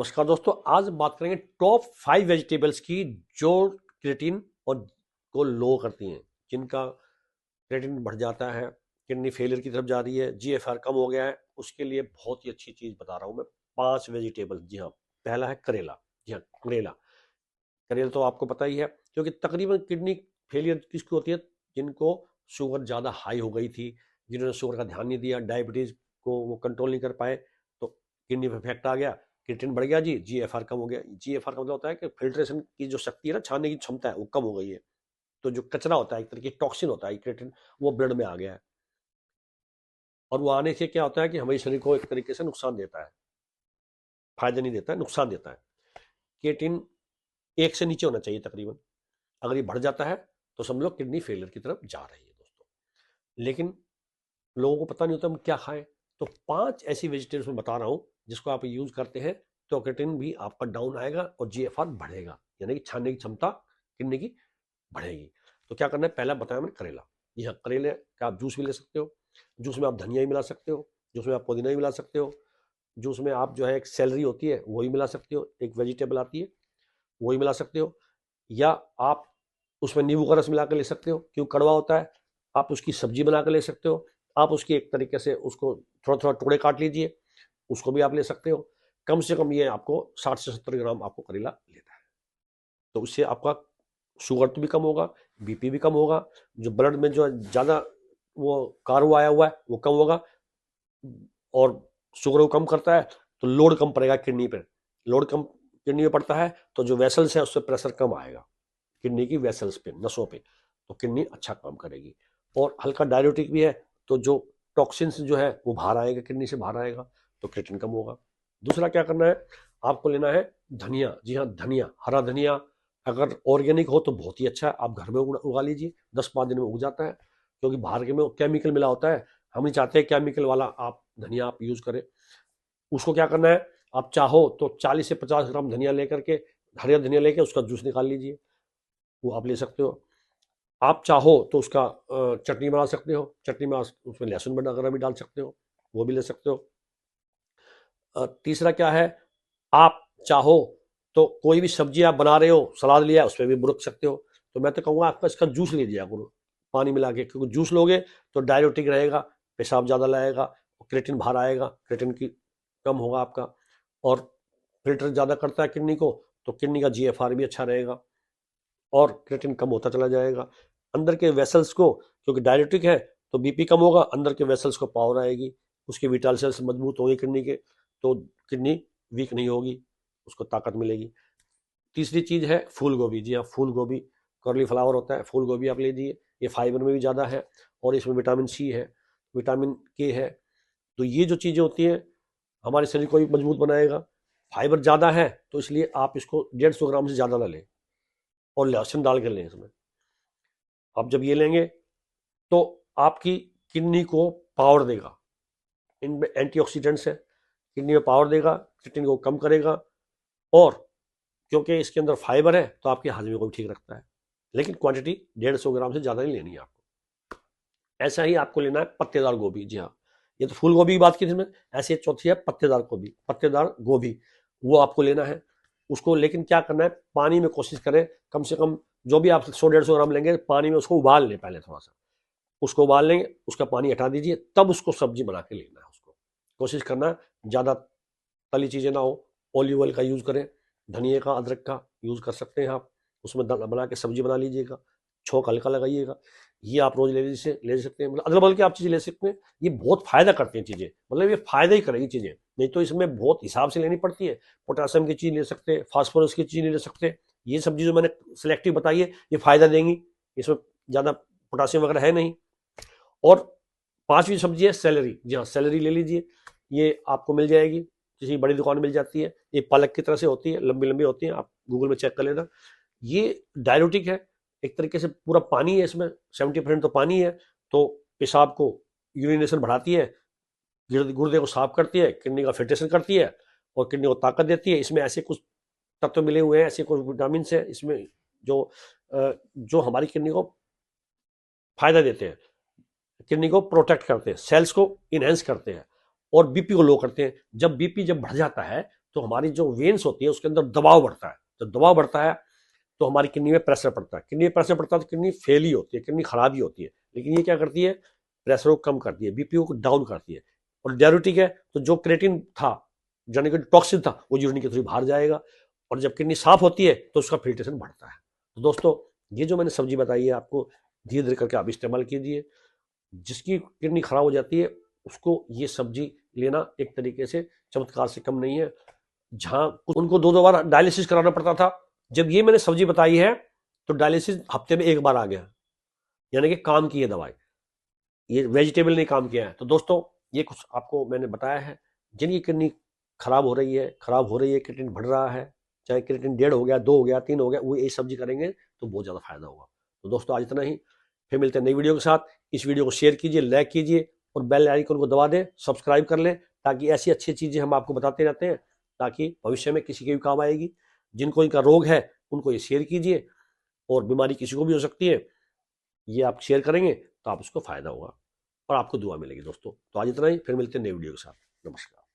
नमस्कार दोस्तों, आज बात करेंगे टॉप 5 वेजिटेबल्स की जो क्रिएटिन और को लो करती हैं, जिनका क्रिएटिन बढ़ जाता है, किडनी फेलियर की तरफ जा रही है, जीएफआर कम हो गया है। उसके लिए बहुत ही अच्छी चीज बता रहा हूं मैं। 5 वेजिटेबल। जी हाँ, पहला है करेला। जी हाँ, करेला। करेला तो आपको पता ही है, क्योंकि तकरीबन किडनी फेलियर किसको होती है? जिनको शुगर ज़्यादा हाई हो गई थी, जिन्होंने शुगर का ध्यान नहीं दिया, डायबिटीज़ को वो कंट्रोल नहीं कर पाए, तो किडनी पे इफेक्ट आ गया, क्रिएटिन बढ़ गया जी, जीएफआर कम हो गया। जीएफआर का मतलब होता है कि फिल्ट्रेशन की जो शक्ति है ना, छानने की क्षमता है, वो कम हो गई है। तो जो कचरा होता है, एक तरह की टॉक्सिन होता है क्रिएटिन, वो ब्लड में आ गया है। और वो आने से क्या होता है कि हमारे शरीर को एक तरीके से नुकसान देता है, फायदा नहीं देता है, नुकसान देता है। क्रिएटिन 1 से नीचे होना चाहिए तकरीबन। अगर ये बढ़ जाता है तो समझ लो किडनी फेलियर की तरफ जा रही है दोस्तों। लेकिन लोगों को पता नहीं होता हम क्या खाएं। तो 5 ऐसी वेजिटेबल्स मैं बता रहा हूं, जिसको आप यूज करते हैं तो क्रिएटिन भी आपका डाउन आएगा और जीएफआर बढ़ेगा, यानी कि छानने की क्षमता किडनी की बढ़ेगी। तो क्या करना है? पहला बताया मैंने, करेला। जी हाँ, करेले का आप जूस भी ले सकते हो। जूस में आप धनिया भी मिला सकते हो, जूस में आप पुदीना भी मिला सकते हो, जूस में आप जो है एक सैलरी होती है वो भी मिला सकते हो, एक वेजिटेबल आती है वो भी मिला सकते हो। या आप उसमें नींबू का रस मिला कर ले सकते हो, क्यों कड़वा होता है। आप उसकी सब्जी बना कर ले सकते हो। आप उसकी एक तरीके से उसको थोड़ा थोड़ा टुकड़े काट लीजिए, उसको भी आप ले सकते हो। कम से कम ये आपको 60 से 70 ग्राम आपको करेला लेना है। तो उससे आपका शुगर तो भी कम होगा, बीपी भी कम होगा, जो ब्लड में जो ज़्यादा वो कार्बो आया हुआ है वो कम होगा, और शुगर को कम करता है तो लोड कम पड़ेगा किडनी पर। लोड कम किडनी में पड़ता है तो जो वेसल्स है उससे प्रेशर कम आएगा, किडनी की वेसल्स पे, नसों पे, तो किडनी अच्छा काम करेगी। और हल्का डायरेटिक भी है, तो जो टॉक्सिन्स जो है वो बाहर आएगा, किडनी से बाहर आएगा, तो क्रिएटिन कम होगा। दूसरा क्या करना है? आपको लेना है धनिया। जी हाँ, धनिया, हरा धनिया। अगर ऑर्गेनिक हो तो बहुत ही अच्छा है, आप घर में उगा लीजिए, 10-5 दिन में उग जाता है। क्योंकि बाहर के में केमिकल मिला होता है, हम नहीं चाहते केमिकल वाला आप धनिया आप यूज करें। उसको क्या करना है? आप चाहो तो 40 से 50 ग्राम धनिया लेकर के, हरिया धनिया लेके उसका जूस निकाल लीजिए, वो आप ले सकते हो। आप चाहो तो उसका चटनी बना सकते हो, चटनी में उसमें लहसुन वगैरह भी डाल सकते हो, वो भी ले सकते हो। तीसरा क्या है? आप चाहो तो कोई भी सब्जी आप बना रहे हो, सलाद लिया, उसमें भी बुरक सकते हो। तो मैं तो कहूँगा आपका इसका जूस लीजिए करो, पानी मिला के, क्योंकि जूस लोगे तो डायरेटिक रहेगा, पेशाब ज़्यादा लाएगा, क्रिएटिन बाहर आएगा, क्रिएटिन की कम होगा आपका। और फिल्टर ज़्यादा करता है किडनी को, तो किडनी का जीएफआर भी अच्छा रहेगा और क्रिएटिन कम होता चला जाएगा। अंदर के वेसल्स को, क्योंकि डायरेटिक है तो बीपी कम होगा, अंदर के वेसल्स को पावर आएगी, उसके विटाल सेल्स मजबूत होंगे किडनी के, तो किडनी वीक नहीं होगी, उसको ताकत मिलेगी। तीसरी चीज है फूल गोभी। जी हाँ, फूल गोभी, कर्ली फ्लावर होता है, फूल गोभी आप लीजिए। ये फाइबर में भी ज़्यादा है और इसमें विटामिन सी है, विटामिन के है। तो ये जो चीज़ें होती हैं हमारे शरीर को भी मजबूत बनाएगा। फाइबर ज़्यादा है तो इसलिए आप इसको 150 ग्राम से ज़्यादा ना लें, और लहसुन डाल के लें इसमें। आप जब ये लेंगे तो आपकी किडनी को पावर देगा, इनमें एंटीऑक्सीडेंट्स है, किडनी में पावर देगा, किडनी को कम करेगा। और क्योंकि इसके अंदर फाइबर है तो आपकी हाजमे को भी ठीक रखता है। लेकिन क्वांटिटी 150 ग्राम से ज़्यादा नहीं लेनी है आपको। ऐसा ही आपको लेना है पत्तेदार गोभी। जी हाँ, ये तो फूल गोभी की बात की थी मैं, ऐसे चौथी है पत्तेदार गोभी, पत्तेदार गोभी, वो आपको लेना है। उसको लेकिन क्या करना है? पानी में कोशिश करें कम से कम, जो भी आप 100-150 ग्राम लेंगे, पानी में उसको उबाल लें पहले थोड़ा सा, उसको उबाल लेंगे, उसका पानी हटा दीजिए, तब उसको सब्जी बना के लेना है। उसको कोशिश करना ज़्यादा तली चीज़ें ना हो, ऑलिव ऑयल का यूज़ करें, धनिए का, अदरक का यूज़ कर सकते हैं आप, उसमें बना के सब्जी बना लीजिएगा, छोंक हल्का लगाइएगा। ये आप रोज ले सकते हैं, मतलब अदल बदल के आप चीज़ें ले सकते हैं। ये बहुत फायदा करती हैं चीज़ें, मतलब ये फायदा ही करेगी चीज़ें, नहीं तो इसमें बहुत हिसाब से लेनी पड़ती है। पोटासियम की चीज़ ले सकते हैं, फास्फोरस की चीज़ ले सकते हैं। ये सब्जी जो मैंने सिलेक्टिव बताई है ये फायदा देंगी, इसमें ज़्यादा पोटासियम वगैरह है नहीं। और 5वीं सब्जी है सेलरी। जी हाँ, सेलरी ले लीजिए, ये आपको मिल जाएगी, किसी बड़ी दुकान में मिल जाती है। ये पालक की तरह से होती है, लंबी लंबी होती है, आप गूगल में चेक कर लेना। ये डायरेटिक है, एक तरीके से पूरा पानी है इसमें, 70% तो पानी है। तो पेशाब को, यूरिनेशन बढ़ाती है, गुर्दे को साफ करती है, किडनी का फिल्ट्रेशन करती है और किडनी को ताकत देती है। इसमें ऐसे कुछ तत्व मिले हुए हैं, ऐसे कुछ विटामिन है इसमें जो जो हमारी किडनी को फायदा देते हैं, किडनी को प्रोटेक्ट करते हैं, सेल्स को इनहेंस करते हैं और बीपी को लो करते हैं। जब बीपी जब बढ़ जाता है तो हमारी जो वेन्स होती है उसके अंदर दबाव बढ़ता है। जब दबाव बढ़ता है तो हमारी किडनी में प्रेशर पड़ता है, किडनी में प्रेशर पड़ता है तो किडनी फेल ही होती है, किडनी खराब ही होती है। लेकिन ये क्या करती है, प्रेशर को कम करती है, बीपी को डाउन करती है। और डाययूरेटिक है तो जो क्रेटिन था, यानी कि टॉक्सिन था, वो यूरिन के थ्रू बाहर जाएगा, और जब किडनी साफ होती है तो उसका फिल्ट्रेशन बढ़ता है। तो दोस्तों, ये जो मैंने सब्जी बताई है आपको, धीरे धीरे करके आप इस्तेमाल कीजिए। जिसकी किडनी खराब हो जाती है उसको ये सब्जी लेना एक तरीके से चमत्कार से कम नहीं है। जहां उनको दो दो बार डायलिसिस कराना पड़ता था, जब ये मैंने सब्जी बताई है तो डायलिसिस हफ्ते में एक बार आ गया, यानी कि काम की है दवाई, ये वेजिटेबल ने काम किया है। तो दोस्तों, ये कुछ आपको मैंने बताया है। जिनकी किडनी खराब हो रही है, क्रिएटिन बढ़ रहा है, चाहे क्रिएटिन 1.5 हो गया, 2 हो गया, 3 हो गया, वो ये सब्जी करेंगे तो बहुत ज़्यादा फायदा होगा। तो दोस्तों, आज इतना ही, फिर मिलते हैं नई वीडियो के साथ। इस वीडियो को शेयर कीजिए, लाइक कीजिए और बेल आइकन को दबा दें, सब्सक्राइब कर लें, ताकि ऐसी अच्छी चीज़ें हम आपको बताते रहते हैं, ताकि भविष्य में किसी के भी काम आएगी। जिनको इनका रोग है उनको ये शेयर कीजिए, और बीमारी किसी को भी हो सकती है, ये आप शेयर करेंगे तो आप उसको फायदा होगा और आपको दुआ मिलेगी। दोस्तों, तो आज इतना ही, फिर मिलते हैं नई वीडियो के साथ। नमस्कार।